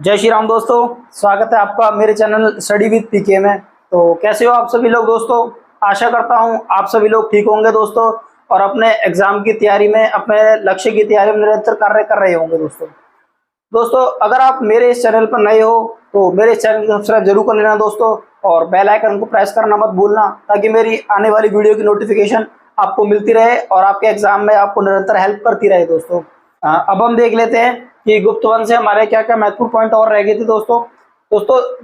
जय श्री राम दोस्तों। स्वागत है आपका मेरे चैनल स्टडी विद पीके में। तो कैसे हो आप सभी लोग दोस्तों। आशा करता हूं आप सभी लोग ठीक होंगे दोस्तों और अपने एग्जाम की तैयारी में, अपने लक्ष्य की तैयारी में निरंतर कार्य कर रहे होंगे दोस्तों। अगर आप मेरे इस चैनल पर नए हो तो मेरे इस चैनल को सब्सक्राइब जरूर कर लेना दोस्तों और बेल आइकन को प्रेस करना मत भूलना, ताकि मेरी आने वाली वीडियो की नोटिफिकेशन आपको मिलती रहे और आपके एग्जाम में आपको निरंतर हेल्प करती रहे दोस्तों। अब हम देख लेते हैं कि गुप्त वन से हमारे क्या क्या महत्वपूर्ण पॉइंट और रह गए थे दोस्तों।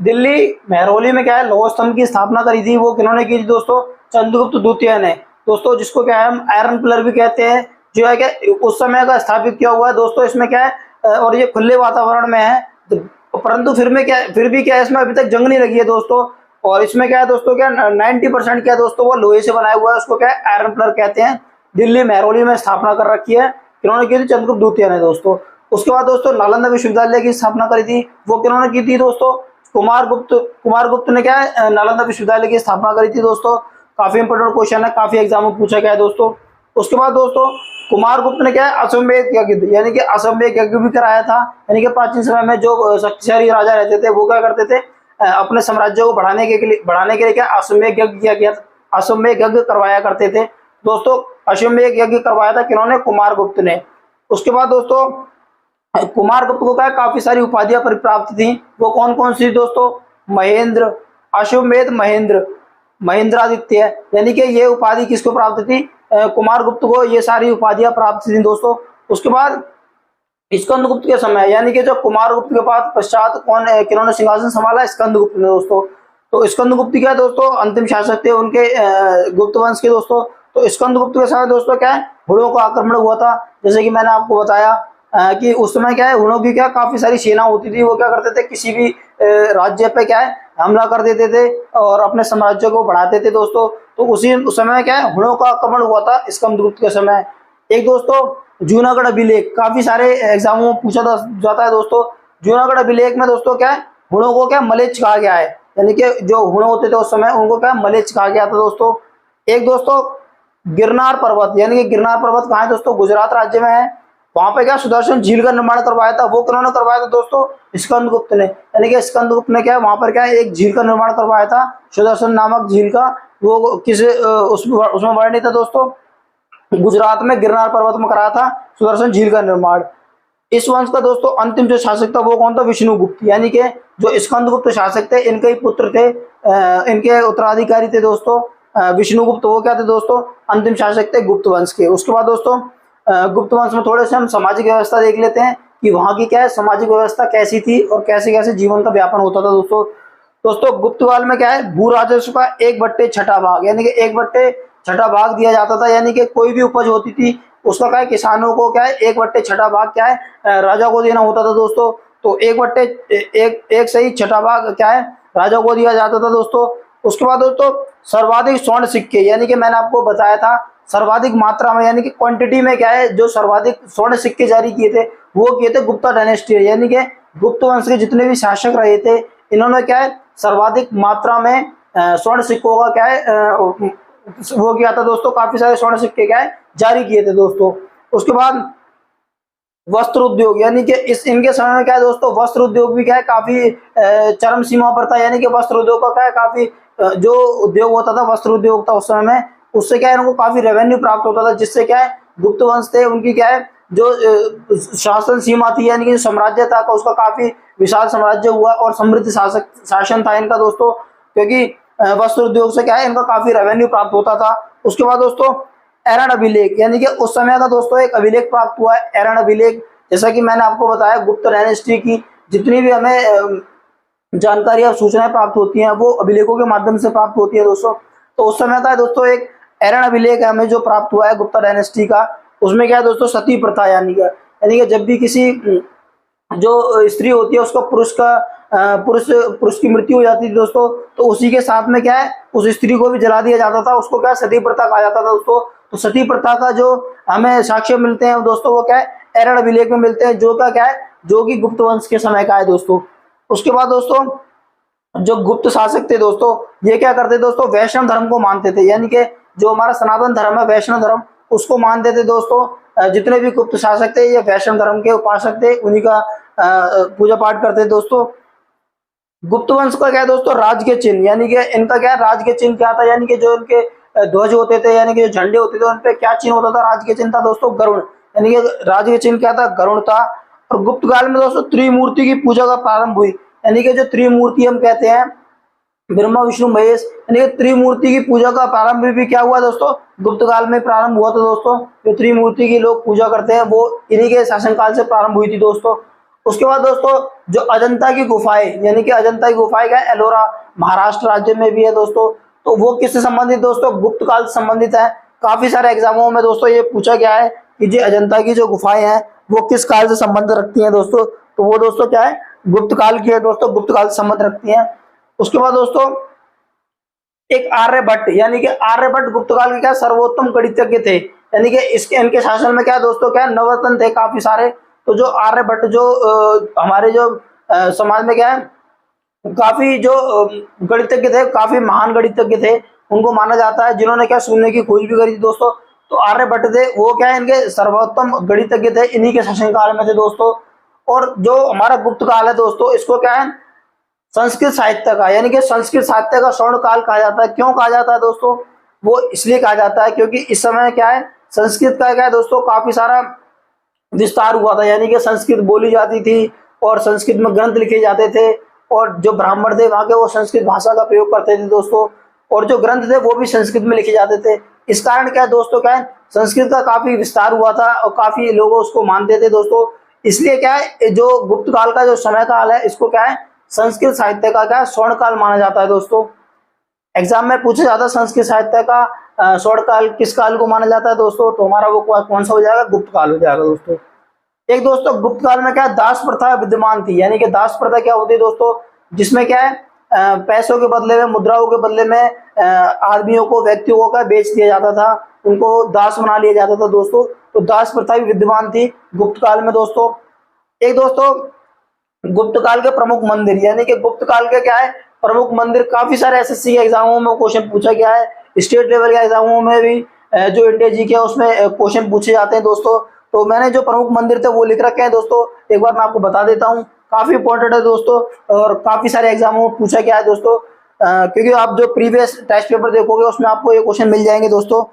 दिल्ली महरौली में क्या है लौह स्तंभ की स्थापना करी थी, वो किन्होंने की थी दोस्तों? चंद्रगुप्त द्वितीय ने दोस्तों, जिसको क्या है हम आयरन पिलर भी कहते हैं, जो है क्या उस समय का स्थापित किया हुआ है दोस्तों। इसमें क्या है और ये खुले वातावरण में है, परंतु फिर भी क्या है इसमें अभी तक जंग नहीं लगी है दोस्तों। और इसमें क्या है दोस्तों, क्या 90% क्या है दोस्तों वो लोहे से बनाया हुआ है, उसको क्या है आयरन पिलर कहते हैं। दिल्ली महरौली में स्थापना कर रखी है, किन्होंने की थी? चंद्रगुप्त द्वितीय ने दोस्तों। उसके बाद दोस्तों नालंदा विश्वविद्यालय की स्थापना करी थी, वो किन्होंने की थी दोस्तों? कुमार गुप्त ने क्या है नालंदा विश्वविद्यालय की स्थापना करी थी दोस्तों। काफी इंपोर्टेंट क्वेश्चन है, काफी एग्जाम में पूछा गया है दोस्तों। उसके बाद दोस्तों कुमार गुप्त ने क्या है अश्वमेध यज्ञ, यानी कि अश्वमेध यज्ञ भी कराया था। यानी कि प्राचीन समय में जो शक्तिशाली राजा रहते थे वो क्या करते थे, अपने साम्राज्य को बढ़ाने के लिए क्या अश्वमेध यज्ञ किया गया, अश्वमेध यज्ञ करवाया करते थे दोस्तों। अश्वमेध यज्ञ करवाया था किन्होंने? कुमार गुप्त ने। उसके बाद दोस्तों कुमार गुप्त को क्या काफी सारी उपाधियां प्राप्त थी, वो कौन कौन सी दोस्तों? महेंद्र, अश्वमेध महेंद्र, महेंद्रादित्य, यानी कि ये उपाधि किसको प्राप्त थी? कुमार गुप्त को ये सारी उपाधियां प्राप्त थी दोस्तों। उसके बाद स्कंदगुप्त के समय, यानी कि जो कुमार गुप्त के बाद पश्चात किन्होंने सिंहासन संभाला? स्कंदगुप्त ने दोस्तों। तो स्कंदगुप्त क्या दोस्तों अंतिम शासक थे उनके गुप्त वंश के दोस्तों। तो स्कंदगुप्त के समय दोस्तों क्या है हुणों का आक्रमण हुआ था, जैसे कि मैंने आपको बताया कि उस समय क्या है हुणों की क्या काफी सारी सेना होती थी, वो क्या करते थे किसी भी राज्य पे क्या है हमला कर देते थे और अपने साम्राज्य को बढ़ाते थे दोस्तों। तो उस समय क्या है हुणों का आक्रमण हुआ था स्कंदगुप्त के समय। एक दोस्तों जूनागढ़ अभिलेख, काफी सारे एग्जामों में पूछा जाता है दोस्तों। जूनागढ़ अभिलेख में दोस्तों क्या है हुणों को क्या मलेच्छ कहा गया है, यानी कि जो हुण होते थे उस समय उनको क्या मलेच्छ कहा गया था दोस्तों। एक दोस्तों गिरनार पर्वत, यानी कि गिरनार पर्वत कहाँ है दोस्तों? गुजरात राज्य में है। वहां पे क्या सुदर्शन झील का निर्माण करवाया था, वो किन्होंने करवाया था दोस्तों? स्कंदगुप्त ने। यानी कि स्कंदगुप्त ने क्या वहां पर क्या एक झील का निर्माण करवाया था, सुदर्शन नामक झील का। वो उसमें वर्णित है दोस्तों, गुजरात में गिरनार पर्वत में कराया था सुदर्शन झील का निर्माण। इस वंश का दोस्तों अंतिम जो शासक था वो कौन था? विष्णुगुप्त, यानी कि जो स्कंदगुप्त शासक थे इनके ही पुत्र थे, इनके उत्तराधिकारी थे दोस्तों विष्णुगुप्त। वो क्या थे दोस्तों? अंतिम शासक थे गुप्त वंश के। उसके बाद दोस्तों गुप्त वंश में थोड़े से हम सामाजिक व्यवस्था देख लेते हैं कि वहां की क्या है सामाजिक व्यवस्था कैसी थी और कैसे कैसे जीवन का व्यापन होता था दोस्तों गुप्त काल में क्या है भू राजस्व का 1/6 भाग, यानी कि 1/6 भाग दिया जाता था। यानी कि कोई भी उपज होती थी उसका क्या है किसानों को क्या है 1/6 भाग क्या है राजा को देना होता था दोस्तों। तो 1/6 भाग क्या है राजा को दिया जाता था दोस्तों। उसके बाद दोस्तों सर्वाधिक स्वर्ण सिक्के, यानी कि मैंने आपको बताया था सर्वाधिक मात्रा में, यानी कि क्वांटिटी में क्या है जो सर्वाधिक स्वर्ण सिक्के जारी किए थे वो किए थे गुप्ता डायनेस्टी, यानी कि गुप्त वंश के जितने भी शासक रहे थे इन्होंने क्या है सर्वाधिक मात्रा में स्वर्ण सिक्कों का क्या है वो किया था दोस्तों। काफी सारे स्वर्ण सिक्के क्या है जारी किए थे दोस्तों। उसके बाद वस्त्र उद्योग, यानी कि इनके समय में क्या है दोस्तों वस्त्र उद्योग भी क्या है काफी चरम सीमा पर था। यानी कि वस्त्र उद्योग का क्या है काफी जो उद्योग होता था वस्त्र उद्योग था उस समय में, उससे क्या है इनको काफी रेवेन्यू प्राप्त होता था, जिससे क्या है गुप्त वंश थे उनकी क्या है जो शासन सीमा थी, यानी कि साम्राज्य था उसका काफी विशाल साम्राज्य हुआ और समृद्ध शासन था इनका दोस्तों, क्योंकि वस्त्र उद्योग से क्या है इनका काफी रेवेन्यू प्राप्त होता था। उसके बाद दोस्तों एरन अभिलेख, यानी कि उस समय का दोस्तों एक अभिलेख प्राप्त हुआ है एरन अभिलेख। जैसा कि मैंने आपको बताया गुप्त डायनेस्टी की जितनी भी हमें जानकारी और सूचनाएं प्राप्त होती हैं वो अभिलेखों के माध्यम से प्राप्त होती है दोस्तों। तो उस समय का दोस्तों एक एरन अभिलेख हमें जो प्राप्त हुआ है गुप्ता डायनेस्टी का, उसमें क्या है दोस्तों सती प्रथा, यानी कि जब भी किसी जो स्त्री होती है उसको पुरुष की मृत्यु हो जाती थी दोस्तों, तो उसी के साथ में क्या है उस स्त्री को भी जला दिया जाता था, उसको क्या सती प्रथा कहा जाता था दोस्तों। तो सती प्रथा का जो हमें साक्ष्य मिलते हैं दोस्तों वो क्या है एरन अभिलेख में मिलते हैं, जो क्या है जो कि गुप्त वंश के समय का है दोस्तों। उसके बाद दोस्तों जो गुप्त शासक थे दोस्तों ये क्या करते दोस्तों वैष्णव धर्म को मानते थे, यानी कि जो हमारा सनातन धर्म है वैष्णव धर्म उसको मानते थे दोस्तों। जितने भी गुप्त शासक थे ये वैष्णव धर्म के उपासक थे, उन्हीं का पूजा पाठ करते थे दोस्तों। गुप्त वंश का क्या है दोस्तों, राज के चिन्ह, यानी कि इनका क्या है, राज के चिन्ह क्या था, यानी कि जो इनके ध्वज होते थे, यानी कि जो झंडे होते थे, उन पे क्या चिन्ह होता था, राज के चिन्ह था दोस्तों गरुड़, यानी कि राज के चिन्ह क्या था, गरुड़ था। और गुप्त काल में दोस्तों त्रिमूर्ति की पूजा का प्रारंभ हुई, यानी कि जो त्रिमूर्ति हम कहते हैं, ब्रह्मा विष्णु महेश, यानी कि त्रिमूर्ति की पूजा का प्रारंभ भी क्या हुआ दोस्तों, गुप्त काल में प्रारंभ हुआ था दोस्तों। जो त्रिमूर्ति की लोग पूजा करते हैं वो इन्हीं के शासनकाल से प्रारंभ हुई थी दोस्तों। उसके बाद दोस्तों जो अजंता की गुफाएं, यानी कि अजंता की गुफाएं क्या है, एलोरा महाराष्ट्र राज्य में भी है दोस्तों। तो वो किससे संबंधित दोस्तों, गुप्त काल से संबंधित है। काफी सारे एग्जामों में दोस्तों ये पूछा गया है कि जो अजंता की जो गुफाएं हैं वो किस काल से संबंध रखती हैं दोस्तों, तो वो दोस्तों क्या है, गुप्त काल की है दोस्तों, गुप्त काल से संबंध रखती हैं। उसके बाद दोस्तों एक आर्यभट्ट, यानी कि आर्यभट्ट गुप्त काल के क्या सर्वोत्तम गणितज्ञ थे, यानी कि इसके इनके शासन में क्या दोस्तों, क्या नवरत्न थे काफी सारे। तो जो आर्यभट्ट जो हमारे जो समाज में क्या है, काफी जो गणितज्ञ थे, काफी महान गणितज्ञ थे, उनको माना जाता है, जिन्होंने क्या शून्य की खोज भी करी थी दोस्तों। तो आर्यभट्ट थे, वो क्या है, इनके सर्वोत्तम गणितज्ञ थे, इन्हीं के शासनकाल में थे दोस्तों। और जो हमारा गुप्त काल है दोस्तों, इसको क्या है, संस्कृत साहित्य का, यानी कि संस्कृत साहित्य का स्वर्ण काल कहा जाता है। क्यों कहा जाता है दोस्तों, वो इसलिए कहा जाता है क्योंकि इस समय क्या है, संस्कृत का क्या है दोस्तों, काफी सारा विस्तार हुआ था, यानी कि संस्कृत बोली जाती थी और संस्कृत में ग्रंथ लिखे जाते थे, और जो ब्राह्मण थे वहां के वो संस्कृत भाषा का प्रयोग करते थे दोस्तों, और जो ग्रंथ थे वो भी संस्कृत में लिखे जाते थे। इस कारण क्या है दोस्तों, क्या है, संस्कृत का काफी विस्तार हुआ था और काफी लोग उसको मानते थे दोस्तों। इसलिए क्या है, जो गुप्त काल का जो समय काल है, इसको क्या है, संस्कृत साहित्य का क्या स्वर्ण काल माना जाता है दोस्तों। एग्जाम में पूछा जाता है संस्कृत साहित्य का स्वर्ण काल किस काल को माना जाता है दोस्तों, तो हमारा वो कौन सा हो जाएगा, गुप्त काल हो जाएगा दोस्तों। एक दोस्तों गुप्त काल में क्या दास प्रथा विद्यमान थी, यानी कि दास प्रथा क्या होती है दोस्तों, जिसमें क्या है, पैसों के बदले में, मुद्राओं के बदले में आदमियों को, व्यक्तियों को क्या बेच दिया जाता था, उनको दास बना लिया जाता था दोस्तों। तो दास प्रथा भी विद्यमान थी गुप्त काल में दोस्तों। एक दोस्तों गुप्त काल के प्रमुख मंदिर, यानी कि गुप्त काल के क्या है, प्रमुख मंदिर, काफी सारे एसएससी के एग्जामों में क्वेश्चन पूछा गया है, स्टेट लेवल के एग्जामों में भी जो इंडिया जी के उसमें क्वेश्चन पूछे जाते हैं दोस्तों। तो मैंने जो प्रमुख मंदिर थे वो लिख रखे हैं दोस्तों, एक बार मैं आपको बता देता हूँ, काफी इंपॉर्टेंट है दोस्तों और काफी सारे एग्जामों में पूछा गया है दोस्तों। क्योंकि आप जो प्रीवियस टेस्ट पेपर देखोगे उसमें आपको ये क्वेश्चन मिल जाएंगे दोस्तों।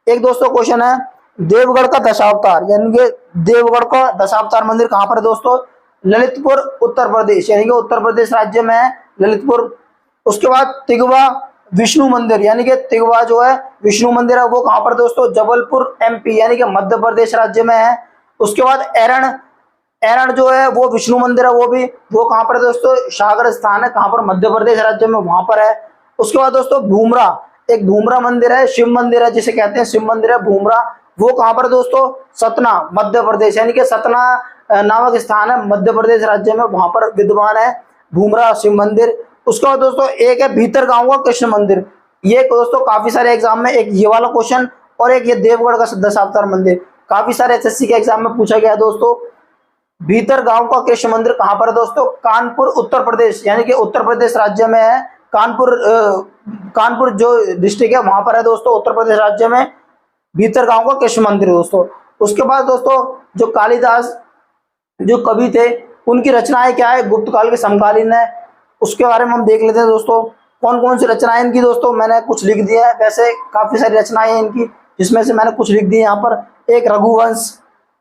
एक दोस्तों क्वेश्चन है, देवगढ़ का दशावतार, यानी कि देवगढ़ का दशावतार मंदिर कहाँ पर है दोस्तों, ललितपुर उत्तर प्रदेश, यानी कि उत्तर प्रदेश राज्य में है ललितपुर। उसके बाद तिगवा विष्णु मंदिर, यानी कि तिगवा जो है विष्णु मंदिर है, वो कहाँ पर दोस्तों, जबलपुर एमपी, यानी कि मध्य प्रदेश राज्य में है। उसके बाद एरण, एरण जो है वो विष्णु मंदिर है, वो कहाँ पर है दोस्तों, सागर स्थान है, कहाँ पर, मध्य प्रदेश राज्य में, वहां पर है। उसके बाद दोस्तों भूमरा, एक भूमरा मंदिर है, शिव मंदिर है जिसे कहते हैं, शिव मंदिर है भूमरा, वो कहाँ पर दोस्तों, सतना मध्य प्रदेश, यानी कि सतना नामक स्थान है मध्य प्रदेश राज्य में, वहां पर विद्यमान है भूमरा शिव मंदिर। उसके बाद दोस्तों एक है भीतर गांव का कृष्ण मंदिर, ये दोस्तों काफी सारे एग्जाम में, एक ये वाला क्वेश्चन और एक ये देवगढ़ का दशावतार मंदिर, काफी सारे एसएससी के एग्जाम में पूछा गया दोस्तों। भीतर गांव का कृष्ण मंदिर कहाँ पर है दोस्तों, कानपुर उत्तर प्रदेश, यानी कि उत्तर प्रदेश राज्य में है, कानपुर जो डिस्ट्रिक्ट है वहां पर है दोस्तों, उत्तर प्रदेश राज्य में भीतर गांव का कृष्ण मंदिर दोस्तों। उसके बाद दोस्तों जो कालिदास जो कवि थे उनकी रचनाएं क्या है, गुप्त काल के समकालीन है, उसके बारे में हम देख लेते हैं दोस्तों। कौन कौन सी रचनाएं इनकी दोस्तों, मैंने कुछ लिख दिया है, वैसे काफी सारी रचनाएं हैं इनकी, जिसमें से मैंने कुछ लिख दी है यहाँ पर। एक रघुवंश,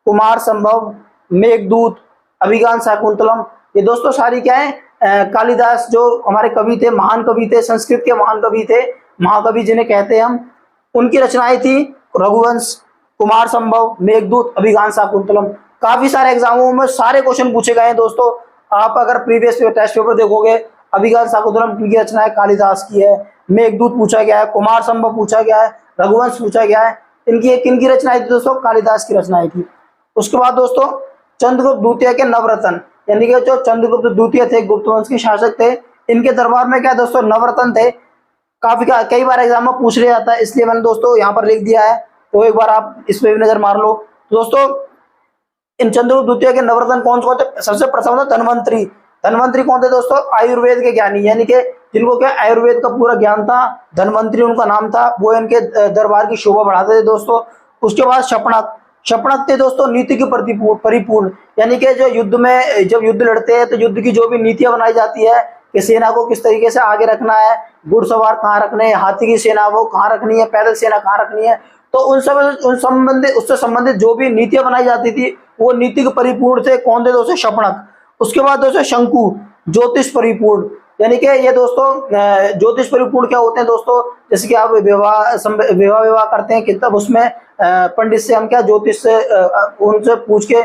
कुमार संभव, मेघदूत, अभिज्ञान शाकुंतलम, ये दोस्तों सारी क्या है, कालिदास जो हमारे कवि थे, महान कवि थे, संस्कृत के महान कवि थे, महाकवि जिन्हें कहते हैं हम, उनकी रचनाएं थी रघुवंश, कुमार संभव, मेघदूत, अभिज्ञान शाकुंतलम। काफी सारे एग्जामों में सारे क्वेश्चन पूछे गए हैं दोस्तों। आप अगर प्रीवियस टेस्ट पेपर देखोगे, अभिज्ञान शाकुंतलम की रचना है कालिदास की है, मेघदूत पूछा गया है, कुमार संभव पूछा गया है, रघुवंश पूछा गया है, इनकी किनकी रचनाएं थी दोस्तों, कालिदास की रचनाएं थी। उसके बाद दोस्तों चंद्रगुप्त द्वितीय के नवरत्न, यानी कि जो चंद्रगुप्त द्वितीय थे, गुप्त वंश के शासक थे, इनके दरबार में क्या दोस्तों, नवरत्न थे। कई बार एग्जाम में पूछ लिया जाता है, इसलिए मैंने दोस्तों यहाँ पर लिख दिया है, तो एक बार आप इस पे भी नजर मार लो दोस्तों। इन चंद्रगुप्त द्वितीय के नवरत्न कौन कौन थे, सबसे प्रथम था धन्वंतरी। धन्वंतरी कौन थे दोस्तों, आयुर्वेद के ज्ञानी, यानी कि जिनको क्या आयुर्वेद का पूरा ज्ञान था, धन्वंतरी उनका नाम था, वो इनके दरबार की शोभा बढ़ाते थे दोस्तों। उसके बाद शपनक, शपणक थे दोस्तों नीति के परिपूर्ण, यानी कि जो युद्ध में जब युद्ध लड़ते हैं तो युद्ध की जो भी नीतियां बनाई जाती है कि सेना को किस तरीके से आगे रखना है, घुड़सवार कहाँ रखने हैं, हाथी की सेना वो कहाँ रखनी है, पैदल सेना कहाँ रखनी है, तो उन संबंधित उससे संबंधित जो भी नीतियां बनाई जाती थी वो नीति के परिपूर्ण थे। कौन थे दोस्तों? शपणक। उसके बाद दोस्तों शंकु, ज्योतिष परिपूर्ण, यानी कि ये दोस्तों ज्योतिष परिपूर्ण क्या होते हैं दोस्तों? जैसे कि आप विवाह करते हैं कि तब उसमें पंडित से हम क्या ज्योतिष से उनसे पूछ के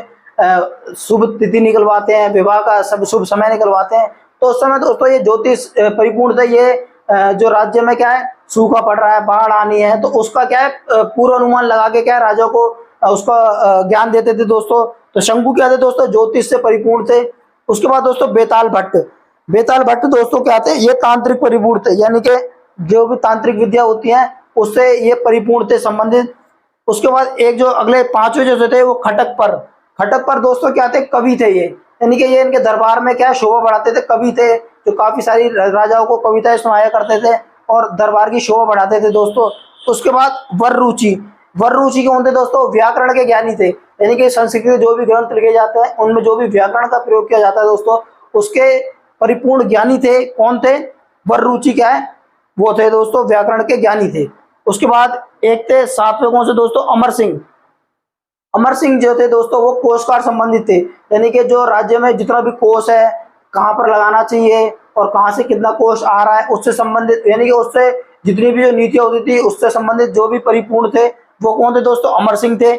शुभ तिथि निकलवाते हैं, विवाह का सब शुभ समय निकलवाते हैं। तो उस समय दोस्तों ये ज्योतिष परिपूर्ण थे। ये जो राज्य में क्या है सूखा पड़ रहा है, बाढ़ आनी है, तो उसका क्या है पूर्वानुमान लगा के क्या राजा को उसका ज्ञान देते थे दोस्तों। तो शंकु क्या थे दोस्तों? ज्योतिष से परिपूर्ण थे। उसके बाद दोस्तों बेताल भट्ट। बेताल भट्ट दोस्तों क्या थे? ये तांत्रिक परिपूर्ण थे, यानी कि जो भी तांत्रिक विद्या होती है उससे ये परिपूर्ण थे संबंधित। उसके बाद एक जो अगले पांचवें जो थे वो खटक पर। खटक पर दोस्तों क्या थे? कवि थे ये, यानी कि ये इनके दरबार में क्या शोभा बढ़ाते थे, कवि थे जो काफी सारी राजाओं को कविताएं सुनाया करते थे और दरबार की शोभा बढ़ाते थे दोस्तों। उसके बाद वररुचि। वररुचि कौन थे दोस्तों? व्याकरण के ज्ञानी थे, यानी कि संस्कृत के जो भी ग्रंथ लिखे जाते हैं उनमें जो भी व्याकरण का प्रयोग किया जाता है दोस्तों उसके परिपूर्ण ज्ञानी थे। कौन थे? वररुचि क्या है? वो थे दोस्तों व्याकरण के ज्ञानी थे। उसके बाद एक थे सातवें कौन से दोस्तों? अमर सिंह। अमर सिंह जो थे दोस्तों वो कोषकार संबंधित थे, यानी कि जो राज्य में जितना भी कोष है कहाँ पर लगाना चाहिए और कहाँ से कितना कोष आ रहा है उससे संबंधित, यानी कि उससे जितनी भी जो नीतियां होती थी उससे संबंधित जो भी परिपूर्ण थे वो कौन थे दोस्तों? अमर सिंह थे।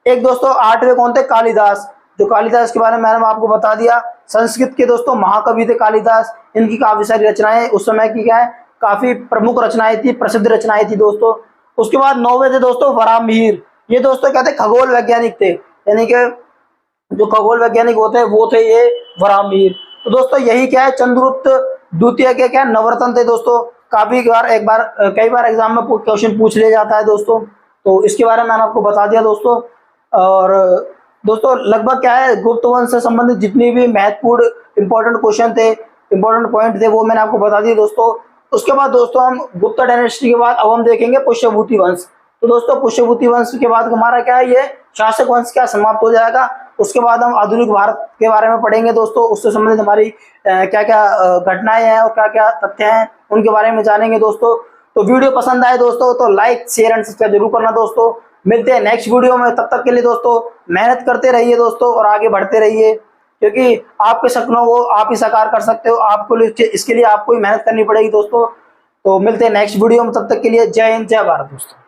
एक दोस्तों आठवें कौन थे? कालिदास। जो कालिदास के बारे में मैंने आपको बता दिया, संस्कृत के दोस्तों महाकवि थे कालिदास। इनकी काफी सारी रचनाएं उस समय की क्या है काफी प्रमुख रचनाएं थी, प्रसिद्ध रचनाएं थी दोस्तों। उसके बाद नौवें थे दोस्तों वराहमिहिर। ये दोस्तों क्या थे? खगोल वैज्ञानिक थे, यानी कि जो खगोल वैज्ञानिक होते हैं वो थे ये वराहमिहिर। तो दोस्तों यही क्या है चंद्रगुप्त द्वितीय के क्या नवरत्न थे दोस्तों। काफी बार कई बार एग्जाम में क्वेश्चन पूछ लिया जाता है दोस्तों, तो इसके बारे में मैंने आपको बता दिया दोस्तों। और दोस्तों लगभग क्या है गुप्त वंश से संबंधित जितनी भी महत्वपूर्ण इंपॉर्टेंट क्वेश्चन थे, इंपॉर्टेंट पॉइंट थे वो मैंने आपको बता दिए दोस्तों। उसके बाद दोस्तों हम गुप्ता डायनेस्टी के बाद अब हम देखेंगे पुष्यभूति वंश। तो दोस्तों पुष्यभूति वंश के बाद हमारा क्या है ये शासक वंश क्या समाप्त हो जाएगा। उसके बाद हम आधुनिक भारत के बारे में पढ़ेंगे दोस्तों, उससे संबंधित हमारी क्या क्या घटनाएं हैं और क्या क्या तथ्य हैं उनके बारे में जानेंगे दोस्तों। तो वीडियो पसंद आए दोस्तों तो लाइक शेयर एंड सब्सक्राइब जरूर करना दोस्तों। मिलते हैं नेक्स्ट वीडियो में, तब तक के लिए दोस्तों मेहनत करते रहिए दोस्तों और आगे बढ़ते रहिए, क्योंकि आपके सपनों को आप ही साकार कर सकते हो। आपको इसके लिए आपको ही मेहनत करनी पड़ेगी दोस्तों। तो मिलते हैं नेक्स्ट वीडियो में, तब तक के लिए जय हिंद जय भारत दोस्तों।